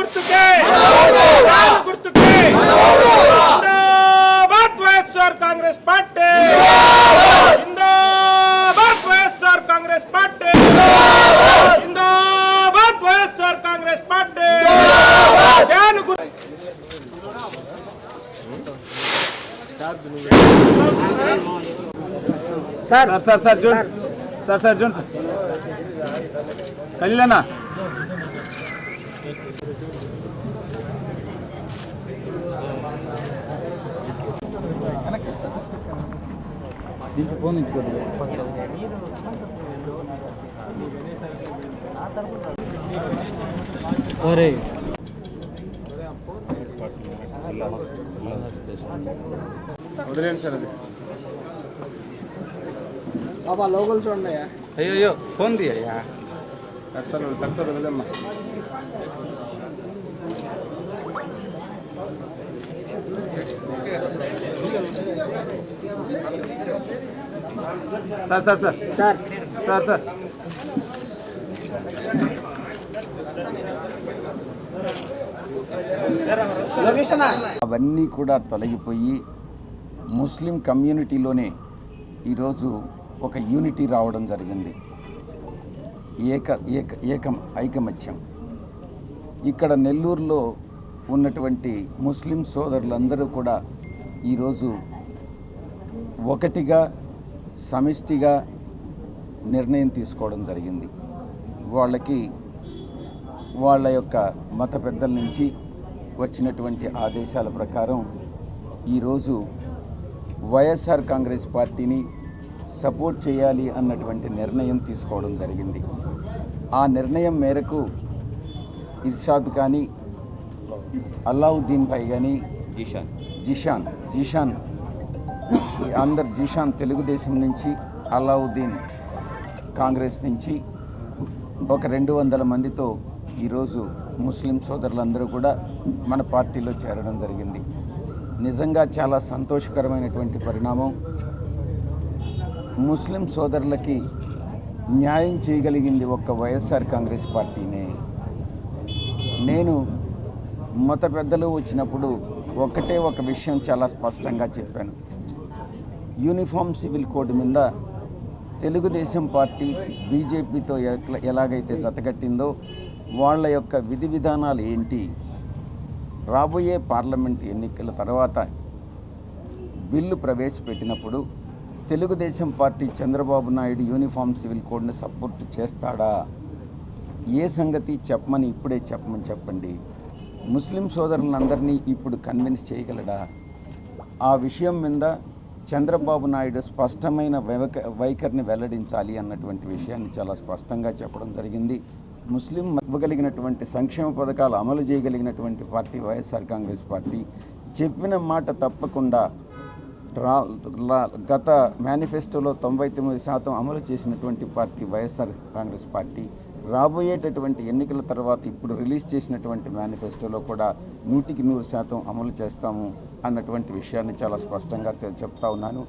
గుర్తుకే ఫ్యాన్ గుర్తుకే జిందాబాద్ వైఎస్ఆర్ కాంగ్రెస్ పార్టీ జిందాబాద్ వైఎస్ఆర్ కాంగ్రెస్ పార్టీ జిందాబాద్ YSR Congress party fan sir sir sir జోన్ సార్ సార్ జోన్ సార్ కలీలనా ఫోన్ ఇచ్చుకోండి అరే వదిలేండి సార్ అది బాబా లోకల్ చూడండి అయ్యో ఫోన్ తీయ్యా పెడతారు వదిలేమ్మా sir sir sir sir sir sir అవన్నీ కూడా తొలగిపోయి ముస్లిం కమ్యూనిటీలోనే ఈరోజు ఒక యూనిటీ రావడం జరిగింది. ఐకమత్యం. ఇక్కడ నెల్లూరులో ఉన్నటువంటి ముస్లిం సోదరులందరూ కూడా ఈరోజు ఒకటిగా సమిష్టిగా నిర్ణయం తీసుకోవడం జరిగింది. వాళ్ళకి వాళ్ళ యొక్క మత పెద్దల నుంచి వచ్చినటువంటి ఆదేశాల ప్రకారం ఈరోజు వైఎస్ఆర్ కాంగ్రెస్ పార్టీని సపోర్ట్ చేయాలి అన్నటువంటి నిర్ణయం తీసుకోవడం జరిగింది. ఆ నిర్ణయం మేరకు ఇర్షాద్ కానీ అల్లావుద్దీన్ భాయ్ కానీ జీషాన్ జీషాన్ తెలుగుదేశం నుంచి, అల్లావుద్దీన్ కాంగ్రెస్ నుంచి ఒక 200 మందితో ఈరోజు ముస్లిం సోదరులందరూ కూడా మన పార్టీలో చేరడం జరిగింది. నిజంగా చాలా సంతోషకరమైనటువంటి పరిణామం. ముస్లిం సోదరులకి న్యాయం చేయగలిగింది ఒక్క వైఎస్ఆర్ కాంగ్రెస్ పార్టీనే. నేను మత పెద్దలు వచ్చినప్పుడు ఒక విషయం చాలా స్పష్టంగా చెప్పాను. యూనిఫామ్ సివిల్ కోడ్ మీద తెలుగుదేశం పార్టీ బీజేపీతో ఎలాగైతే జతకట్టిందో వాళ్ళ యొక్క విధి విధానాలు ఏంటి, రాబోయే పార్లమెంట్ ఎన్నికల తర్వాత బిల్లు ప్రవేశపెట్టినప్పుడు Telugu Desam party Chandrababu Naidu uniform civil కోడ్ని సపోర్ట్ చేస్తాడా, ఏ సంగతి చెప్పమని ఇప్పుడే చెప్పండి. ముస్లిం సోదరులందరినీ ఇప్పుడు కన్విన్స్ చేయగలడా, ఆ విషయం మీద చంద్రబాబు నాయుడు స్పష్టమైన వైఖరిని వెల్లడించాలి అన్నటువంటి విషయాన్ని చాలా స్పష్టంగా చెప్పడం జరిగింది. ముస్లిం ఇవ్వగలిగినటువంటి సంక్షేమ పథకాలు అమలు చేయగలిగినటువంటి పార్టీ వైఎస్ఆర్ కాంగ్రెస్ పార్టీ. చెప్పిన మాట తప్పకుండా గత మేనిఫెస్టోలో 99% అమలు చేసినటువంటి పార్టీ వైఎస్ఆర్ కాంగ్రెస్ పార్టీ. రాబోయేటటువంటి ఎన్నికల తర్వాత ఇప్పుడు రిలీజ్ చేసినటువంటి మేనిఫెస్టోలో కూడా 100% అమలు చేస్తాము అన్నటువంటి విషయాన్ని చాలా స్పష్టంగా చెప్తా ఉన్నాను.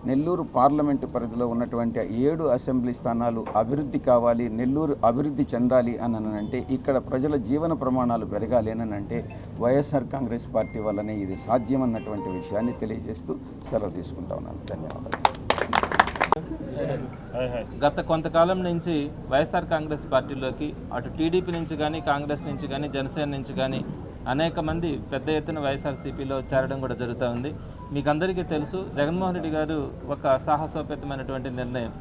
నెల్లూరు పార్లమెంటు పరిధిలో ఉన్నటువంటి 7 అసెంబ్లీ స్థానాలు అభివృద్ధి కావాలి, నెల్లూరు అభివృద్ధి చెందాలి అని అంటే, ఇక్కడ ప్రజల జీవన ప్రమాణాలు పెరగాలి అని అంటే వైఎస్ఆర్ కాంగ్రెస్ పార్టీ వల్లనే ఇది సాధ్యం అన్నటువంటి విషయాన్ని తెలియజేస్తూ సెలవు తీసుకుంటా ఉన్నాను. ధన్యవాదాలు. గత కొంతకాలం నుంచి వైఎస్ఆర్ కాంగ్రెస్ పార్టీలోకి అటు టీడీపీ నుంచి కానీ, కాంగ్రెస్ నుంచి కానీ, జనసేన నుంచి కానీ అనేక మంది పెద్ద ఎత్తున వైఎస్ఆర్సీపీలో చేరడం కూడా జరుగుతూ ఉంది. మీకు అందరికీ తెలుసు, జగన్మోహన్ రెడ్డి గారు ఒక సాహసోపేతమైనటువంటి నిర్ణయం,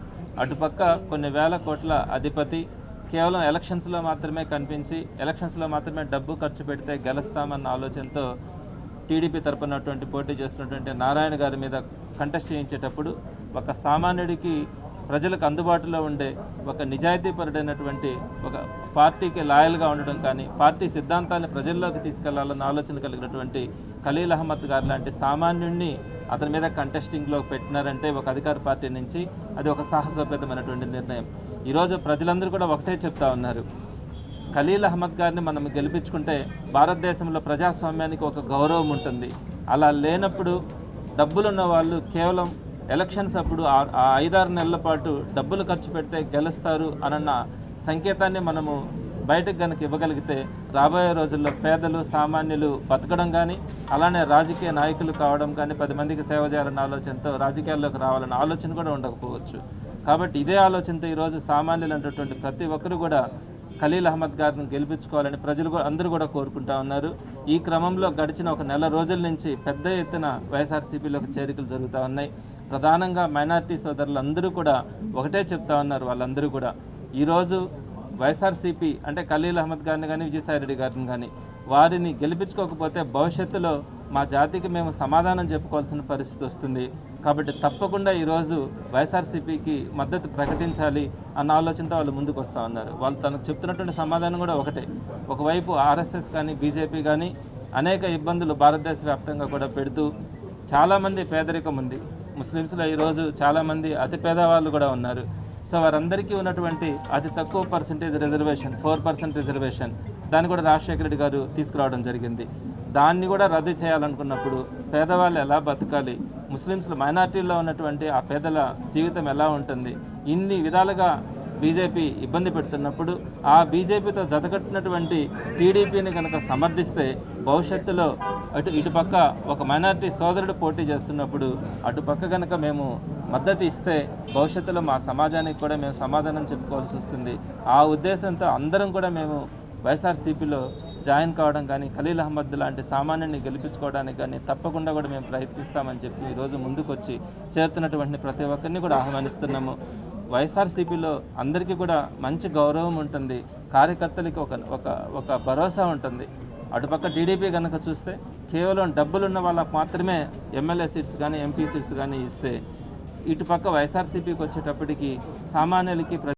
అటుపక్క కొన్ని వేల కోట్ల అధిపతి కేవలం ఎలక్షన్స్లో మాత్రమే కనిపించి ఎలక్షన్స్లో మాత్రమే డబ్బు ఖర్చు పెడితే గెలుస్తామన్న ఆలోచనతో టీడీపీ తరపునటువంటి పోటీ చేస్తున్నటువంటి నారాయణ గారి మీద కంటెస్ట్ చేయించేటప్పుడు ఒక సామాన్యుడికి ప్రజలకు అందుబాటులో ఉండే ఒక నిజాయితీపరుడైనటువంటి ఒక పార్టీకి లాయల్గా ఉండడం కానీ, పార్టీ సిద్ధాంతాన్ని ప్రజల్లోకి తీసుకెళ్లాలన్న ఆలోచన కలిగినటువంటి ఖలీల్ అహ్మద్ గారు లాంటి సామాన్యుడిని అతని మీద కంటెస్టింగ్లో పెట్టినారంటే ఒక అధికార పార్టీ నుంచి అది ఒక సాహసోపేతమైనటువంటి నిర్ణయం. ఈరోజు ప్రజలందరూ కూడా ఒకటే చెప్తా ఉన్నారు, ఖలీల్ అహ్మద్ గారిని మనం గెలిపించుకుంటే భారతదేశంలో ప్రజాస్వామ్యానికి ఒక గౌరవం ఉంటుంది. అలా లేనప్పుడు డబ్బులున్న వాళ్ళు కేవలం ఎలక్షన్స్ అప్పుడు ఆ 5-6 నెలల పాటు డబ్బులు ఖర్చు పెడితే గెలుస్తారు అన్న సంకేతాన్ని మనము బయటకు కనుక ఇవ్వగలిగితే రాబోయే రోజుల్లో పేదలు సామాన్యులు బతకడం కానీ అలానే రాజకీయ నాయకులు కావడం కానీ 10 మందికి సేవ చేయాలన్న ఆలోచనతో రాజకీయాల్లోకి రావాలన్న ఆలోచన కూడా ఉండకపోవచ్చు. కాబట్టి ఇదే ఆలోచనతో ఈరోజు సామాన్యులు అనేటటువంటి ప్రతి ఒక్కరు కూడా ఖలీల్ అహ్మద్ గారిని గెలిపించుకోవాలని ప్రజలు అందరూ కూడా కోరుకుంటా ఉన్నారు. ఈ క్రమంలో గడిచిన ఒక నెల రోజుల నుంచి పెద్ద ఎత్తున వైఎస్ఆర్సీపీలోకి చేరికలు జరుగుతూ ఉన్నాయి. ప్రధానంగా మైనారిటీ సోదరులు అందరూ కూడా ఒకటే చెప్తా ఉన్నారు. వాళ్ళందరూ కూడా ఈరోజు వైఎస్ఆర్సీపీ అంటే ఖలీల్ అహ్మద్ గారిని కానీ విజయసాయిరెడ్డి గారిని కానీ వారిని గెలిపించుకోకపోతే భవిష్యత్తులో మా జాతికి మేము సమాధానం చెప్పుకోవాల్సిన పరిస్థితి వస్తుంది. కాబట్టి తప్పకుండా ఈరోజు వైఎస్ఆర్సీపీకి మద్దతు ప్రకటించాలి అన్న ఆలోచనతో వాళ్ళు ముందుకు వస్తూ ఉన్నారు. వాళ్ళు తనకు చెప్తున్నటువంటి సమాధానం కూడా ఒకటే. ఒకవైపు ఆర్ఎస్ఎస్ కానీ బీజేపీ కానీ అనేక ఇబ్బందులు భారతదేశ వ్యాప్తంగా కూడా పెడుతూ చాలామంది పేదరికం ఉంది. ముస్లిమ్స్లో ఈరోజు చాలామంది అతి పేదవాళ్ళు కూడా ఉన్నారు. సో వారందరికీ ఉన్నటువంటి అతి తక్కువ పర్సంటేజ్ రిజర్వేషన్ 4% రిజర్వేషన్ దాన్ని కూడా రాజశేఖర రెడ్డి గారు తీసుకురావడం జరిగింది. దాన్ని కూడా రద్దు చేయాలనుకున్నప్పుడు పేదవాళ్ళు ఎలా బతకాలి, ముస్లిమ్స్లో మైనార్టీల్లో ఉన్నటువంటి ఆ పేదల జీవితం ఎలా ఉంటుంది, ఇన్ని విధాలుగా బీజేపీ ఇబ్బంది పెడుతున్నప్పుడు ఆ బీజేపీతో జతకట్టినటువంటి టీడీపీని కనుక సమర్థిస్తే భవిష్యత్తులో ఇటుపక్క ఒక మైనారిటీ సోదరుడు పోటీ చేస్తున్నప్పుడు అటుపక్క కనుక మేము మద్దతు ఇస్తే భవిష్యత్తులో మా సమాజానికి కూడా మేము సమాధానం చెప్పుకోవాల్సి వస్తుంది. ఆ ఉద్దేశంతో అందరం కూడా మేము వైఎస్ఆర్సీపీలో జాయిన్ కావడం కానీ ఖలీల్ అహ్మద్ లాంటి సామాన్యుని గెలిపించుకోవడానికి కానీ తప్పకుండా కూడా మేము ప్రయత్నిస్తామని చెప్పి ఈరోజు ముందుకొచ్చి చేరుతున్నటువంటి ప్రతి ఒక్కరిని కూడా ఆహ్వానిస్తున్నాము. వైఎస్ఆర్సీపీలో అందరికీ కూడా మంచి గౌరవం ఉంటుంది. కార్యకర్తలకి ఒక భరోసా ఉంటుంది. అటుపక్క టీడీపీ కనుక చూస్తే కేవలం డబ్బులున్న వాళ్ళకు మాత్రమే ఎమ్మెల్యే సీట్స్ కానీ ఎంపీ సీట్స్ కానీ ఇస్తే ఇటుపక్క వైఎస్ఆర్సీపీకి వచ్చేటప్పటికి సామాన్యులకి